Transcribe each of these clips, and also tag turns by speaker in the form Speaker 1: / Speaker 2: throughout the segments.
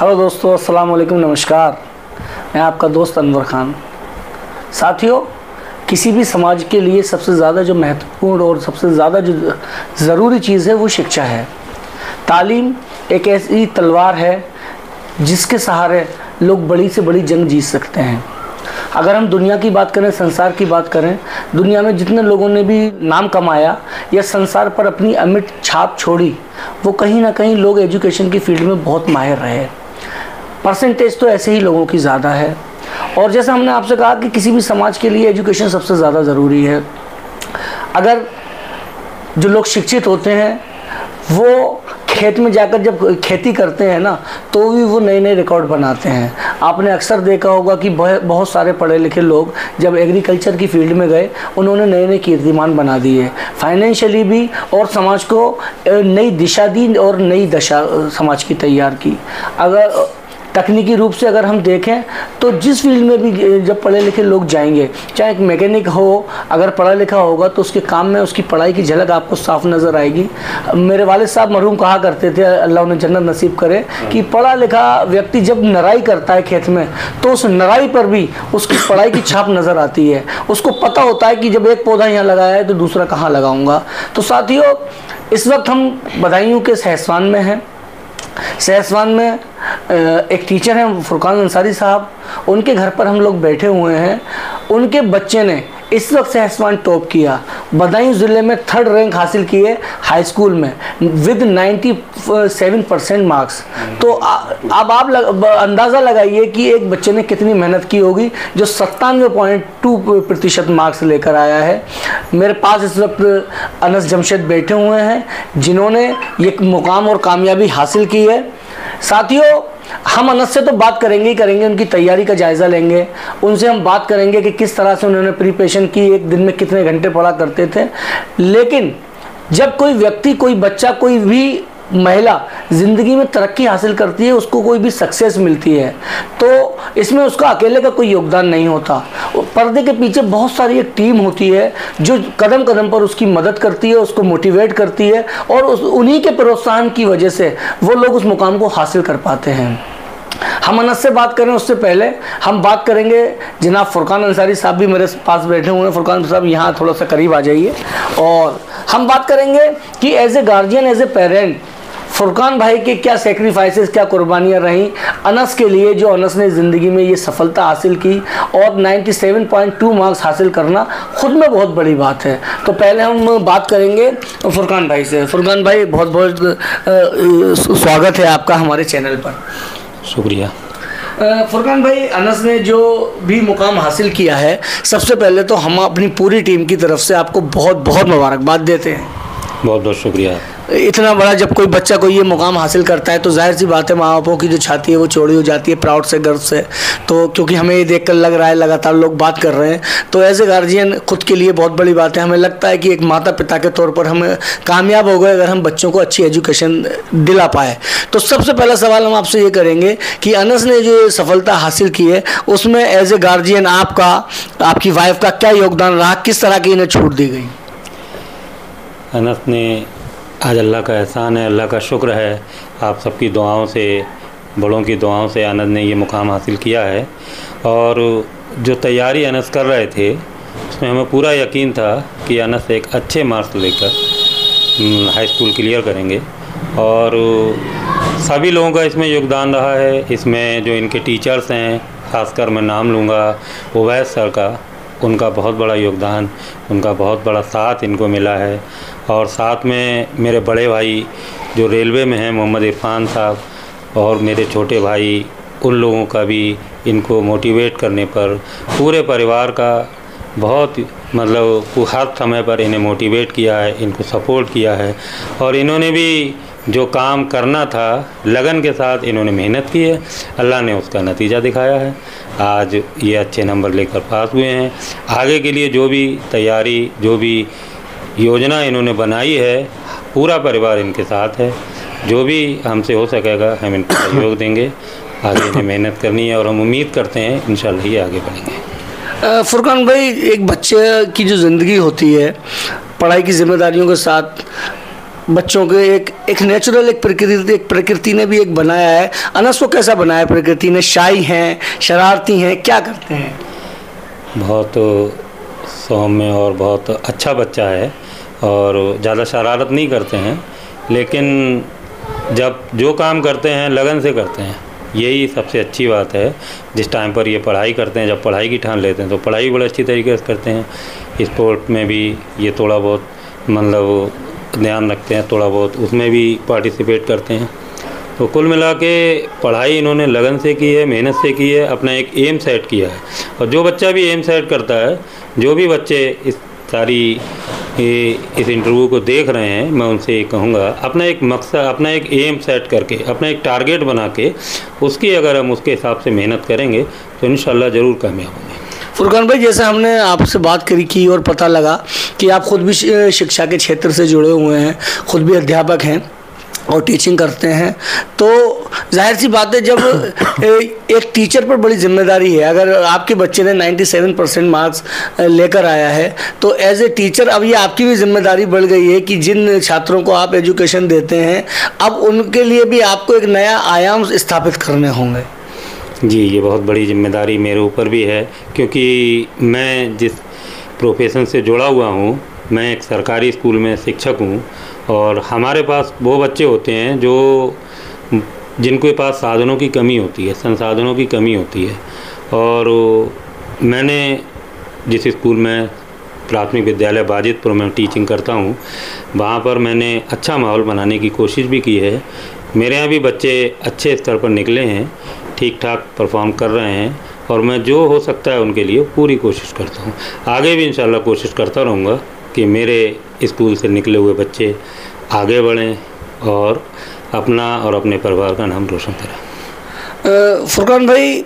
Speaker 1: Hello दोस्तों, अस्सलाम वालेकुम, नमस्कार। मैं आपका दोस्त अनवर खान। साथियों, किसी भी समाज के लिए सबसे ज़्यादा जो महत्वपूर्ण और सबसे ज़्यादा जो ज़रूरी चीज़ है वो शिक्षा है। तालीम एक ऐसी तलवार है जिसके सहारे लोग बड़ी से बड़ी जंग जीत सकते हैं। अगर हम दुनिया की बात करें, संसार की बात करें, दुनिया में जितने लोगों ने भी नाम कमाया या संसार पर अपनी अमिट छाप छोड़ी, वो कहीं ना कहीं लोग एजुकेशन की फील्ड में बहुत माहिर रहे। परसेंटेज तो ऐसे ही लोगों की ज़्यादा है। और जैसा हमने आपसे कहा कि किसी भी समाज के लिए एजुकेशन सबसे ज़्यादा ज़रूरी है। अगर जो लोग शिक्षित होते हैं वो खेत में जाकर जब खेती करते हैं ना, तो भी वो नए नए रिकॉर्ड बनाते हैं। आपने अक्सर देखा होगा कि बहुत सारे पढ़े लिखे लोग जब एग्रीकल्चर की फील्ड में गए, उन्होंने नए नए कीर्तिमान बना दिए, फाइनेंशियली भी, और समाज को नई दिशा दी और नई दशा समाज की तैयार की। अगर तकनीकी रूप से अगर हम देखें तो जिस फील्ड में भी जब पढ़े लिखे लोग जाएंगे, चाहे एक मैकेनिक हो, अगर पढ़ा लिखा होगा तो उसके काम में उसकी पढ़ाई की झलक आपको साफ नज़र आएगी। मेरे वालिद साहब मरहूम कहा करते थे, अल्लाह उन्हें जन्नत नसीब करे, कि पढ़ा लिखा व्यक्ति जब नराई करता है खेत में तो उस नराई पर भी उसकी पढ़ाई की छाप नज़र आती है। उसको पता होता है कि जब एक पौधा यहाँ लगाया है तो दूसरा कहाँ लगाऊंगा। तो साथियों, इस वक्त हम बदायूं के सहसवान में हैं। सहसवान में एक टीचर हैं फुरकान अंसारी साहब, उनके घर पर हम लोग बैठे हुए हैं। उनके बच्चे ने इस वक्त सहसवान टॉप किया, बदायूं ज़िले में 3rd रैंक हासिल किए हाई स्कूल में विद 97% मार्क्स। तो अब आप अंदाज़ा लगाइए कि एक बच्चे ने कितनी मेहनत की होगी जो 97.2% मार्क्स लेकर आया है। मेरे पास इस वक्त अनस जमशेद बैठे हुए हैं जिन्होंने ये मुकाम और कामयाबी हासिल की है। साथियों, हम अनस से तो बात करेंगे ही करेंगे, उनकी तैयारी का जायज़ा लेंगे, उनसे हम बात करेंगे कि किस तरह से उन्होंने प्रिपरेशन की, एक दिन में कितने घंटे पढ़ा करते थे। लेकिन जब कोई व्यक्ति, कोई बच्चा, कोई भी महिला ज़िंदगी में तरक्की हासिल करती है, उसको कोई भी सक्सेस मिलती है, तो इसमें उसका अकेले का कोई योगदान नहीं होता। पर्दे के पीछे बहुत सारी एक टीम होती है जो कदम कदम पर उसकी मदद करती है, उसको मोटिवेट करती है, और उन्हीं के प्रोत्साहन की वजह से वो लोग उस मुकाम को हासिल कर पाते हैं। हम अनस से बात करें उससे पहले हम बात करेंगे, जनाब फुरकान अंसारी साहब भी मेरे पास बैठे हुए हैं। फुरकान साहब यहाँ थोड़ा सा करीब आ जाइए, और हम बात करेंगे कि as a guardian, as a parent, Furqan भाई के क्या सेक्रीफाइसेस, क्या कुर्बानियाँ रहीं अनस के लिए, जो अनस ने ज़िंदगी में ये सफलता हासिल की। और 97.2 मार्क्स हासिल करना खुद में बहुत बड़ी बात है। तो पहले हम बात करेंगे फुरकान भाई से। फुरकान भाई, बहुत बहुत स्वागत है आपका हमारे चैनल पर।
Speaker 2: शुक्रिया।
Speaker 1: फुरकान भाई, अनस ने जो भी मुकाम हासिल किया है, सबसे पहले तो हम अपनी पूरी टीम की तरफ से आपको बहुत बहुत मुबारकबाद देते हैं।
Speaker 2: बहुत बहुत शुक्रिया।
Speaker 1: इतना बड़ा जब कोई बच्चा कोई ये मुकाम हासिल करता है तो जाहिर सी बात है माँ बापों की जो छाती है वो चौड़ी हो जाती है, प्राउड से, गर्व से। तो क्योंकि हमें ये देखकर लग रहा है लगातार लोग बात कर रहे हैं, तो एज ए गार्जियन खुद के लिए बहुत बड़ी बात है। हमें लगता है कि एक माता पिता के तौर पर हमें कामयाब हो गए अगर हम बच्चों को अच्छी एजुकेशन दिला पाए। तो सबसे पहला सवाल हम आपसे ये करेंगे कि अनस ने जो सफलता हासिल की है उसमें एज ए गार्जियन आपका, आपकी वाइफ का क्या योगदान रहा, किस तरह की इन्हें छूट दी गई?
Speaker 2: अनस ने, आज अल्लाह का एहसान है, अल्लाह का शुक्र है, आप सबकी दुआओं से, बड़ों की दुआओं से अनस ने ये मुकाम हासिल किया है। और जो तैयारी अनस कर रहे थे उसमें हमें पूरा यकीन था कि अनस एक अच्छे मार्क्स लेकर हाई स्कूल क्लियर करेंगे। और सभी लोगों का इसमें योगदान रहा है। इसमें जो इनके टीचर्स हैं, ख़ासकर मैं नाम लूँगा उवैस सर का, उनका बहुत बड़ा योगदान, उनका बहुत बड़ा साथ इनको मिला है। और साथ में मेरे बड़े भाई जो रेलवे में हैं, मोहम्मद इरफान साहब, और मेरे छोटे भाई, उन लोगों का भी इनको मोटिवेट करने पर पूरे परिवार का बहुत, मतलब हर समय पर इन्हें मोटिवेट किया है, इनको सपोर्ट किया है। और इन्होंने भी जो काम करना था लगन के साथ इन्होंने मेहनत की है, अल्लाह ने उसका नतीजा दिखाया है। आज ये अच्छे नंबर लेकर पास हुए हैं। आगे के लिए जो भी तैयारी, जो भी योजना इन्होंने बनाई है, पूरा परिवार इनके साथ है। जो भी हमसे हो सकेगा हम इनको सहयोग देंगे। आगे इन्हें मेहनत करनी है और हम उम्मीद करते हैं इंशाल्लाह ये आगे बढ़ेंगे।
Speaker 1: फुरकान भाई, एक बच्चे की जो ज़िंदगी होती है, पढ़ाई की जिम्मेदारियों के साथ बच्चों के एक नेचुरल एक प्रकृति ने भी एक बनाया है। अनस को कैसा बनाया प्रकृति ने? शाई हैं, शरारती हैं, क्या करते हैं?
Speaker 2: बहुत सौम्य और बहुत अच्छा बच्चा है और ज़्यादा शरारत नहीं करते हैं, लेकिन जब जो काम करते हैं लगन से करते हैं, यही सबसे अच्छी बात है। जिस टाइम पर ये पढ़ाई करते हैं, जब पढ़ाई की ठान लेते हैं तो पढ़ाई बड़े अच्छी तरीके से करते हैं। स्पोर्ट में भी ये थोड़ा बहुत मतलब ध्यान रखते हैं, थोड़ा बहुत उसमें भी पार्टिसिपेट करते हैं। तो कुल मिला के पढ़ाई इन्होंने लगन से की है, मेहनत से की है, अपना एक एम सेट किया है। और जो बच्चा भी एम सेट करता है, जो भी बच्चे इस इंटरव्यू को देख रहे हैं, मैं उनसे ये कहूँगा अपना एक मकसद, अपना एक एम सेट करके, अपना एक टारगेट बना के उसकी अगर हम उसके हिसाब से मेहनत करेंगे तो इंशाल्लाह ज़रूर कामयाब होंगे।
Speaker 1: फुरकान भाई, जैसे हमने आपसे बात की और पता लगा कि आप खुद भी शिक्षा के क्षेत्र से जुड़े हुए हैं, खुद भी अध्यापक हैं और टीचिंग करते हैं, तो जाहिर सी बात है जब एक टीचर पर बड़ी जिम्मेदारी है। अगर आपके बच्चे ने 97% मार्क्स लेकर आया है तो एज ए टीचर अब ये आपकी भी जिम्मेदारी बढ़ गई है कि जिन छात्रों को आप एजुकेशन देते हैं अब उनके लिए भी आपको एक नया आयाम स्थापित करने होंगे।
Speaker 2: जी, ये बहुत बड़ी जिम्मेदारी मेरे ऊपर भी है, क्योंकि मैं जिस प्रोफेशन से जुड़ा हुआ हूँ, मैं एक सरकारी स्कूल में शिक्षक हूँ और हमारे पास वो बच्चे होते हैं जो जिनके पास साधनों की कमी होती है, संसाधनों की कमी होती है। और मैंने जिस स्कूल में प्राथमिक विद्यालय बाजितपुर में टीचिंग करता हूँ, वहाँ पर मैंने अच्छा माहौल बनाने की कोशिश भी की है। मेरे यहाँ भी बच्चे अच्छे स्तर पर निकले हैं, ठीक ठाक परफॉर्म कर रहे हैं और मैं जो हो सकता है उनके लिए पूरी कोशिश करता हूँ। आगे भी इंशाल्लाह कोशिश करता रहूँगा कि मेरे स्कूल से निकले हुए बच्चे आगे बढ़ें और अपना और अपने परिवार का नाम रोशन करें।
Speaker 1: फुरकान भाई,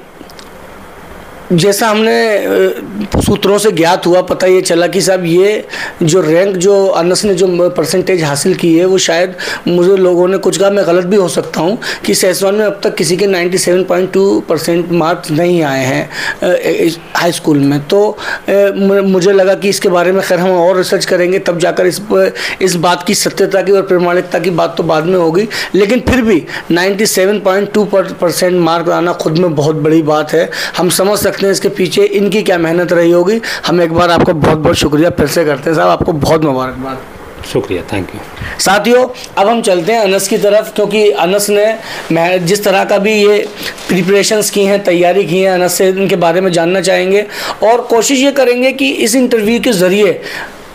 Speaker 1: जैसा हमने सूत्रों से ज्ञात हुआ, पता ये चला कि साहब ये जो रैंक जो अनस ने जो परसेंटेज हासिल की है वो शायद मुझे लोगों ने कुछ कहा, मैं गलत भी हो सकता हूँ, कि सेसवान में अब तक किसी के 97.2% मार्क्स नहीं आए हैं हाई स्कूल में। तो मुझे लगा कि इसके बारे में खैर हम और रिसर्च करेंगे, तब जाकर इस बात की सत्यता की और प्रमाणिकता की बात तो बाद में होगी, लेकिन फिर भी 97.2% मार्क आना खुद में बहुत बड़ी बात है। हम समझ सकते हैं इसके पीछे इनकी क्या मेहनत रही होगी। हम एक बार आपको बहुत बहुत शुक्रिया फिर से करते हैं साहब, आपको बहुत मुबारकबाद।
Speaker 2: शुक्रिया, थैंक यू।
Speaker 1: साथियों, अब हम चलते हैं अनस की तरफ, क्योंकि अनस ने जिस तरह का भी ये प्रिपरेशंस की हैं, तैयारी की है, अनस से इनके बारे में जानना चाहेंगे और कोशिश ये करेंगे कि इस इंटरव्यू के ज़रिए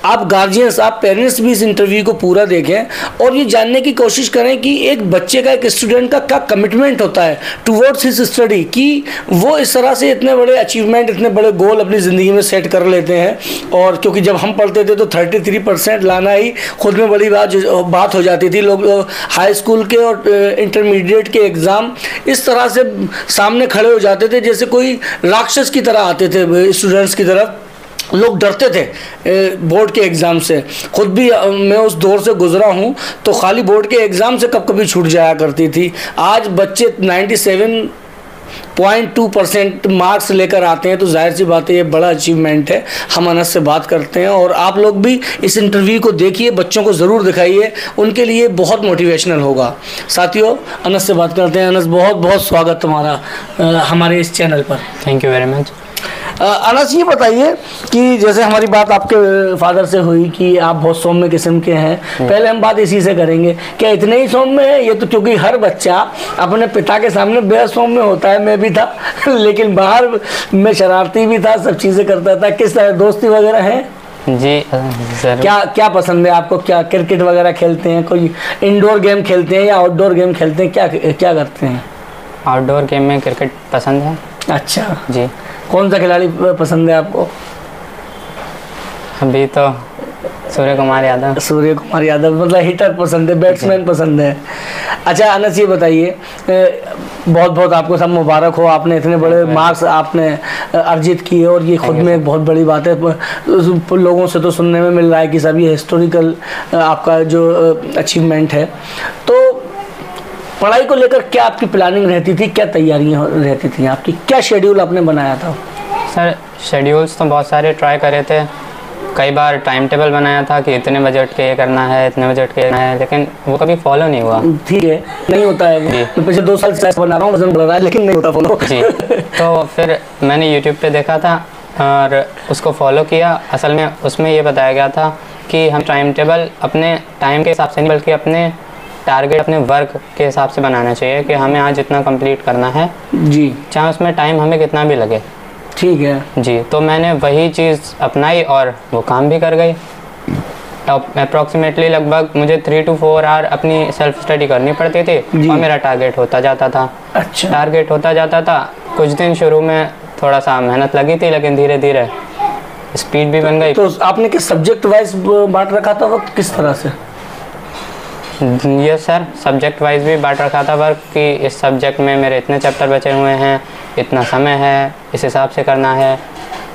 Speaker 1: आप गार्जियंस, आप पेरेंट्स भी इस इंटरव्यू को पूरा देखें और ये जानने की कोशिश करें कि एक बच्चे का, एक स्टूडेंट का क्या कमिटमेंट होता है टुवर्ड्स हिज स्टडी, कि वो इस तरह से इतने बड़े अचीवमेंट, इतने बड़े गोल अपनी ज़िंदगी में सेट कर लेते हैं। और क्योंकि जब हम पढ़ते थे तो 33% लाना ही खुद में बड़ी बात हो जाती थी। लोग हाई स्कूल के और इंटरमीडिएट के एग्ज़ाम इस तरह से सामने खड़े हो जाते थे जैसे कोई राक्षस की तरह आते थे स्टूडेंट्स की तरफ। लोग डरते थे बोर्ड के एग्ज़ाम से, खुद भी मैं उस दौर से गुजरा हूँ, तो खाली बोर्ड के एग्ज़ाम से कभी छूट जाया करती थी। आज बच्चे 97.2% मार्क्स लेकर आते हैं, तो जाहिर सी बात है ये बड़ा अचीवमेंट है। हम अनस से बात करते हैं और आप लोग भी इस इंटरव्यू को देखिए, बच्चों को ज़रूर दिखाइए, उनके लिए बहुत मोटिवेशनल होगा। साथियों, अनस से बात करते हैं। अनस, बहुत बहुत स्वागत तुम्हारा हमारे इस चैनल पर।
Speaker 3: Thank you very much.
Speaker 1: Anas, ये बताइए कि जैसे हमारी बात आपके फादर से हुई कि आप बहुत सौम्य किस्म के हैं, पहले हम बात इसी से करेंगे, क्या इतने ही सौम्य है? ये तो क्योंकि हर बच्चा अपने पिता के सामने बेहद सौम्य होता है, मैं भी था लेकिन बाहर मैं शरारती भी था, सब चीज़ें करता था। किस तरह दोस्ती वगैरह है?
Speaker 3: जी सर।
Speaker 1: क्या पसंद है आपको? क्या क्रिकेट वगैरह खेलते हैं, कोई इंडोर गेम खेलते हैं या आउटडोर गेम खेलते हैं, क्या करते हैं?
Speaker 3: आउटडोर गेम में क्रिकेट पसंद है।
Speaker 1: अच्छा
Speaker 3: जी।
Speaker 1: कौन सा खिलाड़ी पसंद है आपको?
Speaker 3: अभी तो सूर्य कुमार यादव।
Speaker 1: सूर्य कुमार यादव, मतलब हिटर पसंद है, बैट्समैन पसंद है। अच्छा अनस, ये बताइए, बहुत बहुत आपको सब मुबारक हो, आपने इतने बड़े मार्क्स आपने अर्जित किए और ये खुद में एक बहुत बड़ी बात है। लोगों से तो सुनने में मिल रहा है कि सब ये हिस्टोरिकल आपका जो अचीवमेंट है। तो पढ़ाई को लेकर क्या आपकी प्लानिंग रहती थी, क्या तैयारियां रहती थी आपकी, क्या शेड्यूल आपने बनाया था?
Speaker 3: सर शेड्यूल्स तो बहुत सारे ट्राई करे थे, कई बार टाइम टेबल बनाया था कि इतने बजे उठ के ये करना है, इतने बजे उठ के करना है, लेकिन वो कभी फॉलो नहीं हुआ।
Speaker 1: ठीक है, नहीं होता है वो। तो पिछले 2 साल से बना रहा हूँ, वजन बढ़ रहा है, लेकिन नहीं होता फॉलो।
Speaker 3: जी, तो फिर मैंने यूट्यूब पे देखा था और उसको फॉलो किया। असल में उसमें ये बताया गया था कि हम टाइम टेबल अपने टाइम के हिसाब से नहीं, बल्कि अपने टारगेट, अपने वर्क के हिसाब से बनाना चाहिए कि हमें आज इतना कंप्लीट करना है जी, चाहे उसमें टाइम हमें कितना भी लगे।
Speaker 1: ठीक है जी।
Speaker 3: तो मैंने वही चीज़ अपनाई और वो काम भी कर गई। अप्रॉक्सीमेटली लगभग मुझे 3 to 4 आवर अपनी सेल्फ स्टडी करनी पड़ती थी और मेरा टारगेट होता जाता था।
Speaker 1: अच्छा,
Speaker 3: टारगेट होता जाता था। कुछ दिन शुरू में थोड़ा सा मेहनत लगी थी, लेकिन धीरे धीरे स्पीड भी बन गई।
Speaker 1: तो आपने किस सब्जेक्ट वाइज बांट रखा था वक्त, किस तरह से?
Speaker 3: यस सर, सब्जेक्ट वाइज भी बांट रखा था वर्क कि इस सब्जेक्ट में मेरे इतने चैप्टर बचे हुए हैं, इतना समय है, इस हिसाब से करना है।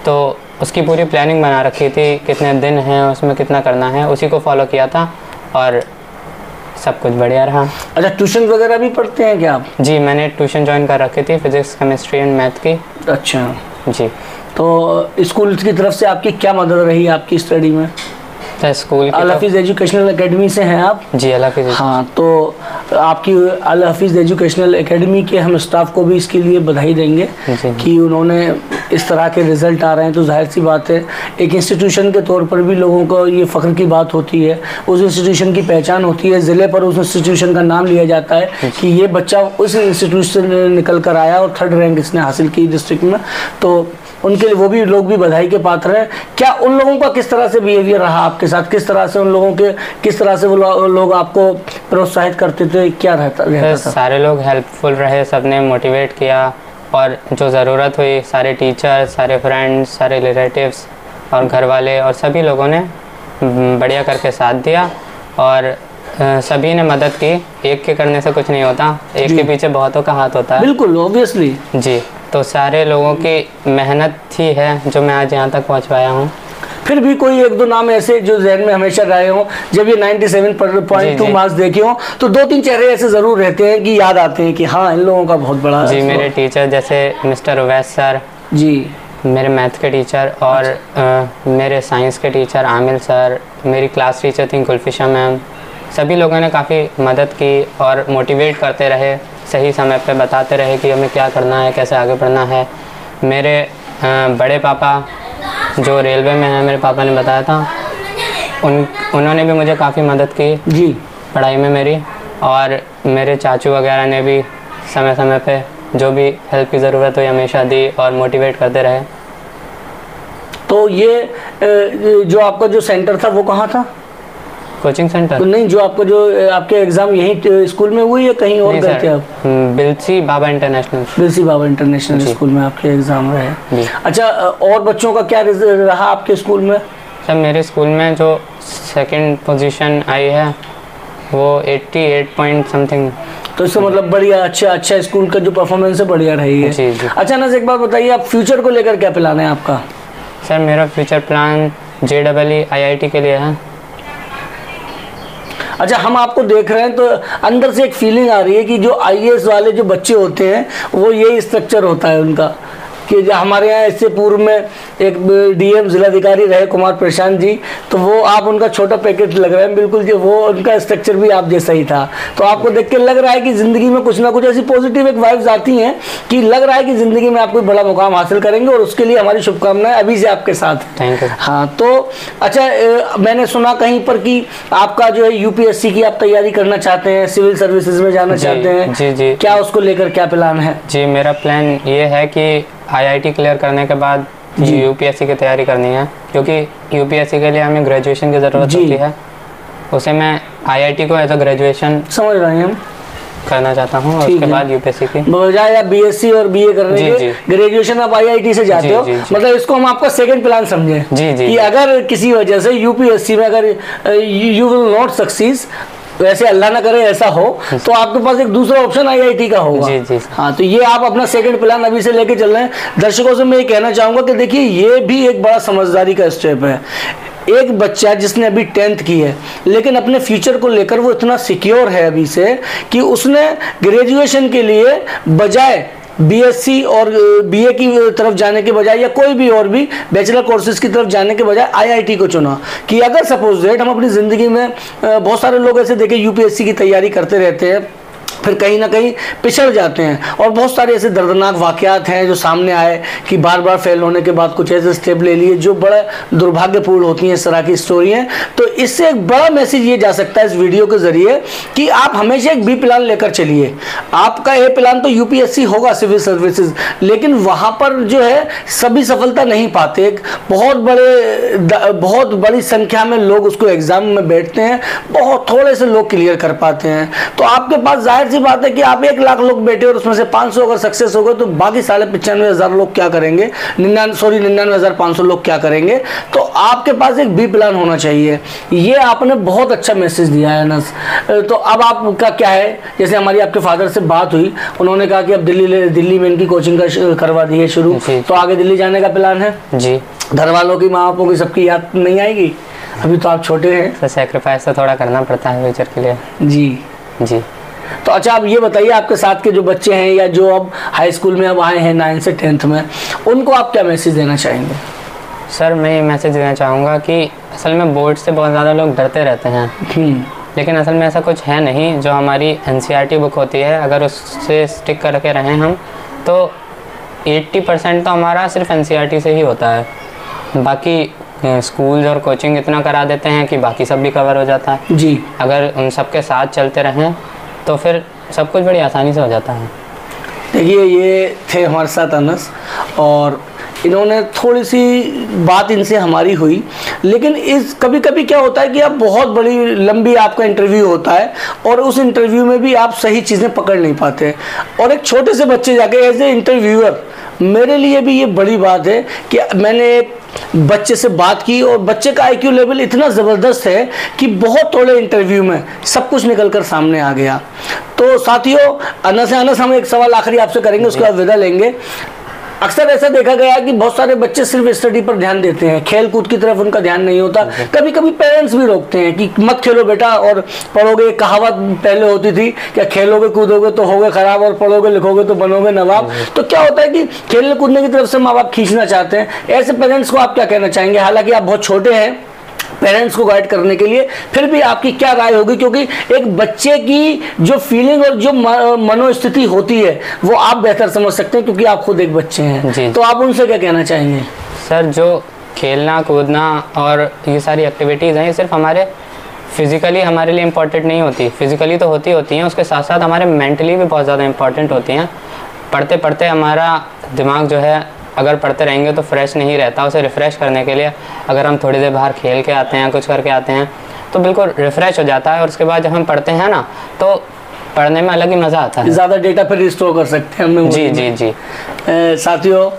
Speaker 3: तो उसकी पूरी प्लानिंग बना रखी थी, कितने दिन हैं उसमें कितना करना है, उसी को फॉलो किया था और सब कुछ बढ़िया रहा।
Speaker 1: अच्छा, ट्यूशन वगैरह भी पढ़ते हैं क्या आप?
Speaker 3: जी, मैंने ट्यूशन ज्वाइन कर रखी थी, फिजिक्स, केमिस्ट्री एंड मैथ की।
Speaker 1: अच्छा
Speaker 3: जी।
Speaker 1: तो स्कूल की तरफ से आपकी क्या मदद रही आपकी स्टडी में?
Speaker 3: तो स्कूल
Speaker 1: अल हफीज़ एजुकेशनल एकेडमी से हैं आप?
Speaker 3: जी, अल हफीज़।
Speaker 1: हाँ, तो आपकी अल हफीज़ एजुकेशनल एकेडमी के हम स्टाफ को भी इसके लिए बधाई देंगे कि उन्होंने इस तरह के रिज़ल्ट आ रहे हैं। तो जाहिर सी बात है, एक इंस्टीट्यूशन के तौर पर भी लोगों को ये फ़ख्र की बात होती है, उस इंस्टीट्यूशन की पहचान होती है, ज़िले पर उस इंस्टीट्यूशन का नाम लिया जाता है कि ये बच्चा उस इंस्टीट्यूशन से निकल कर आया और 3rd रैंक इसने हासिल की डिस्ट्रिक्ट में। तो उनके लिए वो भी लोग भी बधाई के पात्र हैं। क्या उन लोगों का किस तरह से बिहेवियर रहा आपके साथ? किस तरह से उन लोगों के, किस तरह से वो लोग आपको प्रोत्साहित करते थे? क्या रहता था?
Speaker 3: सारे लोग हेल्पफुल रहे, सबने मोटिवेट किया और जो ज़रूरत हुई सारे टीचर्स, सारे फ्रेंड्स, सारे रिलेटिव्स और घर वाले और सभी लोगों ने बढ़िया करके साथ दिया और सभी ने मदद की। एक के करने से कुछ नहीं होता, एक के पीछे बहुतों का हाथ होता है।
Speaker 1: बिल्कुल, ऑब्वियसली जी।
Speaker 3: तो सारे लोगों की मेहनत ही है जो मैं आज यहाँ तक पहुँच पाया हूँ।
Speaker 1: फिर भी कोई 1-2 नाम ऐसे जो जहन में हमेशा रहे हों, जब ये 97.2 मार्क्स देखे हों, तो 2-3 चेहरे ऐसे ज़रूर रहते हैं कि याद आते हैं कि हाँ, इन लोगों का बहुत बड़ा।
Speaker 3: जी, मेरे टीचर जैसे मिस्टर उवैस सर जी, मेरे मैथ के टीचर और मेरे साइंस के टीचर आमिर सर, मेरी क्लास टीचर थी गुलफिशा मैम, सभी लोगों ने काफ़ी मदद की और मोटिवेट करते रहे, सही समय पे बताते रहे कि हमें क्या करना है, कैसे आगे बढ़ना है। मेरे बड़े पापा जो रेलवे में हैं, मेरे पापा ने बताया था, उन्होंने भी मुझे काफ़ी मदद की जी पढ़ाई में मेरी, और मेरे चाचू वगैरह ने भी समय समय पे जो भी हेल्प की ज़रूरत हुई हमेशा दी और मोटिवेट करते रहे।
Speaker 1: तो ये जो आपका जो सेंटर था वो कहाँ था?
Speaker 3: Coaching centre?
Speaker 1: नहीं, जो आपको जो आपके एग्जाम यहीं स्कूल में हुई या कहीं और गए थे आप?
Speaker 3: बिलसी बाबा इंटरनेशनल।
Speaker 1: बिलसी बाबा इंटरनेशनल स्कूल में आपके एग्जाम रहे। अच्छा, और बच्चों का क्या रहा आपके स्कूल में?
Speaker 3: सर, मेरे स्कूल में जो 2nd पोजीशन आई है वो 88 पॉइंट समथिंग।
Speaker 1: तो इसका मतलब बढ़िया, अच्छा स्कूल का जो परफॉर्मेंस है बढ़िया रही है।
Speaker 3: जी जी।
Speaker 1: अच्छा ना, एक बात बताइए, आप फ्यूचर को लेकर क्या प्लान है आपका?
Speaker 3: सर, मेरा फ्यूचर प्लान JEE IIT के लिए है।
Speaker 1: अच्छा, हम आपको देख रहे हैं तो अंदर से एक फीलिंग आ रही है कि जो IAS वाले जो बच्चे होते हैं वो यही स्ट्रक्चर होता है उनका, कि हमारे यहाँ इससे पूर्व में एक DM जिलाधिकारी रहे कुमार प्रशांत जी, तो वो आप उनका छोटा पैकेट लग रहा है बिल्कुल, जो वो उनका स्ट्रक्चर भी आप जैसा ही था। तो आपको देख के लग रहा है कि ज़िंदगी में कुछ ना कुछ ऐसी पॉजिटिव एक वाइब्स आती हैं कि लग रहा है कि ज़िंदगी में आप कोई बड़ा मुकाम हासिल करेंगे, और उसके लिए हमारी शुभकामनाएं अभी से आपके साथ।
Speaker 3: Thank you.
Speaker 1: हाँ, तो अच्छा, मैंने सुना कहीं पर कि आपका जो है UPSC की आप तैयारी करना चाहते हैं, सिविल सर्विसेज में जाना चाहते हैं।
Speaker 3: जी जी।
Speaker 1: क्या उसको लेकर क्या प्लान है?
Speaker 3: जी, मेरा प्लान ये है कि IIT क्लियर करने के बाद UPSC की तैयारी करनी है, क्योंकि UPSC के लिए हमें ग्रेजुएशन की ज़रूरत होती है। उसे मैं IIT को एज अ ग्रेजुएशन
Speaker 1: समझ रहे हैं हम
Speaker 3: करना चाहता हूँ, और उसके बाद UPSC की
Speaker 1: बजाय आप BSc और BA करने के ग्रेजुएशन आप IIT से जाते हो। मतलब इसको हम आपका सेकंड प्लान समझे कि अगर किसी वजह से UPSC में अगर यू विल नॉट सक्सीड, वैसे अल्लाह ना करे ऐसा हो, तो आपके पास एक दूसरा ऑप्शन IIT का होगा।
Speaker 3: जी जी।
Speaker 1: हाँ, तो ये आप अपना सेकंड प्लान अभी से लेके चल रहे हैं। दर्शकों से मैं ये कहना चाहूँगा कि देखिए, ये भी एक बड़ा समझदारी का स्टेप है। एक बच्चा जिसने अभी 10th की है, लेकिन अपने फ्यूचर को लेकर वो इतना सिक्योर है अभी से कि उसने ग्रेजुएशन के लिए बजाय बीएससी और बीए की तरफ जाने के बजाय या कोई भी और भी बैचलर कोर्सेज की तरफ जाने के बजाय आईआईटी को चुना, कि अगर सपोज दैट हम अपनी ज़िंदगी में बहुत सारे लोग ऐसे देखे यूपीएससी की तैयारी करते रहते हैं, फिर कहीं ना कहीं पिछड़ जाते हैं, और बहुत सारे ऐसे दर्दनाक वाक़यात हैं जो सामने आए कि बार बार फेल होने के बाद कुछ ऐसे स्टेप ले लिए जो बड़ा दुर्भाग्यपूर्ण होती हैं। इस तरह की स्टोरी हैं। तो इससे एक बड़ा मैसेज ये जा सकता है इस वीडियो के ज़रिए कि आप हमेशा एक बी प्लान लेकर चलिए। आपका ए प्लान तो यूपीएससी होगा, सिविल सर्विसेज, लेकिन वहाँ पर जो है सभी सफलता नहीं पाते। एक बहुत बड़ी संख्या में लोग उसको एग्ज़ाम में बैठते हैं, बहुत थोड़े से लोग क्लियर कर पाते हैं। तो आपके पास जाहिर सी बात है कि आप 1 लाख लोग बैठे और उसमें से 500 अगर सक्सेस हो गए तो बाकी 95,500 लोग क्या करेंगे, 99,500 लोग क्या करेंगे। तो आपके पास एक बी प्लान होना चाहिए। ये आपने बहुत अच्छा मैसेज दिया है अनस। तो अब आपका क्या है, जैसे हमारी आपके फादर से बात हुई, उन्होंने कहा कि अब दिल्ली में इनकी कोचिंग का करवा दी है शुरू, तो आगे दिल्ली जाने का प्लान है जी। घर वालों की, माँ बापों की, सबकी याद नहीं आएगी? अभी तो आप छोटे हैं,
Speaker 3: तो सेक्रीफाइस तो थोड़ा करना पड़ता है फ्यूचर के लिए।
Speaker 1: जी। तो अच्छा, आप ये बताइए, आपके साथ के जो बच्चे हैं या जो अब हाई स्कूल में अब आए हैं 9 से 10th में, उनको आप क्या मैसेज देना चाहेंगे?
Speaker 3: सर, मैं ये मैसेज देना चाहूँगा कि असल में बोर्ड से बहुत ज़्यादा लोग डरते रहते हैं, लेकिन असल में ऐसा कुछ है नहीं। जो हमारी एनसीईआरटी बुक होती है, अगर उससे स्टिक करके रहें हम, तो 80% तो हमारा सिर्फ एनसीईआरटी से ही होता है। बाकी स्कूल और कोचिंग इतना करा देते हैं कि बाकी सब भी कवर हो जाता है जी। अगर उन सब के साथ चलते रहें तो फिर सब कुछ बड़ी आसानी से हो जाता है।
Speaker 1: देखिए, ये थे हमारे साथ अनस, और इन्होंने थोड़ी सी बात इनसे हमारी हुई, लेकिन इस कभी कभी क्या होता है कि आप बहुत बड़ी लंबी आपका इंटरव्यू होता है और उस इंटरव्यू में भी आप सही चीज़ें पकड़ नहीं पाते, और एक छोटे से बच्चे जाके एज ए इंटरव्यूअर, मेरे लिए भी ये बड़ी बात है कि मैंने एक बच्चे से बात की और बच्चे का आईक्यू लेवल इतना ज़बरदस्त है कि बहुत थोड़े इंटरव्यू में सब कुछ निकल कर सामने आ गया। तो साथियों, अनस हम एक सवाल आखिरी आपसे करेंगे, उसके बाद विदा लेंगे। अक्सर ऐसा देखा गया कि बहुत सारे बच्चे सिर्फ स्टडी पर ध्यान देते हैं, खेल कूद की तरफ उनका ध्यान नहीं होता। कभी कभी पेरेंट्स भी रोकते हैं कि मत खेलो बेटा और पढ़ोगे। कहावत पहले होती थी, क्या खेलोगे कूदोगे तो होगे खराब और पढ़ोगे लिखोगे तो बनोगे नवाब। तो क्या होता है कि खेलने कूदने की तरफ से माँ बाप खींचना चाहते हैं। ऐसे पेरेंट्स को आप क्या कहना चाहेंगे? हालांकि आप बहुत छोटे हैं पेरेंट्स को गाइड करने के लिए, फिर भी आपकी क्या राय होगी? क्योंकि एक बच्चे की जो फीलिंग और जो मनोस्थिति होती है वो आप बेहतर समझ सकते हैं, क्योंकि आप खुद एक बच्चे हैं। तो आप उनसे क्या कहना चाहेंगे?
Speaker 3: सर, जो खेलना कूदना और ये सारी एक्टिविटीज़ हैं, ये सिर्फ हमारे फिज़िकली हमारे लिए इम्पोर्टेंट नहीं होती। फिज़िकली तो होती हैं, उसके साथ साथ हमारे मेंटली भी बहुत ज़्यादा इम्पोर्टेंट होती हैं। पढ़ते पढ़ते हमारा दिमाग जो है, अगर पढ़ते रहेंगे तो फ्रेश नहीं रहता। उसे रिफ़्रेश करने के लिए अगर हम थोड़ी देर बाहर खेल के आते हैं, कुछ करके आते हैं, तो बिल्कुल रिफ़्रेश हो जाता है। और उसके बाद जब हम पढ़ते हैं ना, तो पढ़ने में अलग ही मज़ा आता है।
Speaker 1: ज़्यादा डेटा फिर रिस्टोर कर सकते हैं हम।
Speaker 3: जी।
Speaker 1: साथियों,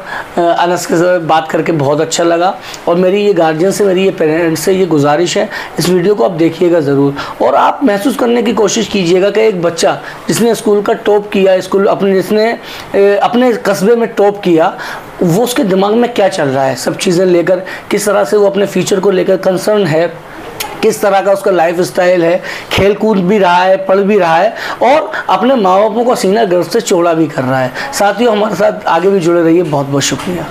Speaker 1: अनस के साथ बात करके बहुत अच्छा लगा, और मेरी ये गार्जियन से, मेरी ये पेरेंट्स से ये गुजारिश है, इस वीडियो को आप देखिएगा ज़रूर, और आप महसूस करने की कोशिश कीजिएगा कि एक बच्चा जिसने स्कूल का टॉप किया, जिसने अपने कस्बे में टॉप किया, वो उसके दिमाग में क्या चल रहा है, सब चीज़ें लेकर, किस तरह से वो अपने फ्यूचर को लेकर कंसर्न है, किस तरह का उसका लाइफ स्टाइल है, खेल कूद भी रहा है, पढ़ भी रहा है, और अपने माँ बापों का सीना गर्व से चौड़ा भी कर रहा है। साथियों, हमारे साथ आगे भी जुड़े रहिए। बहुत बहुत शुक्रिया।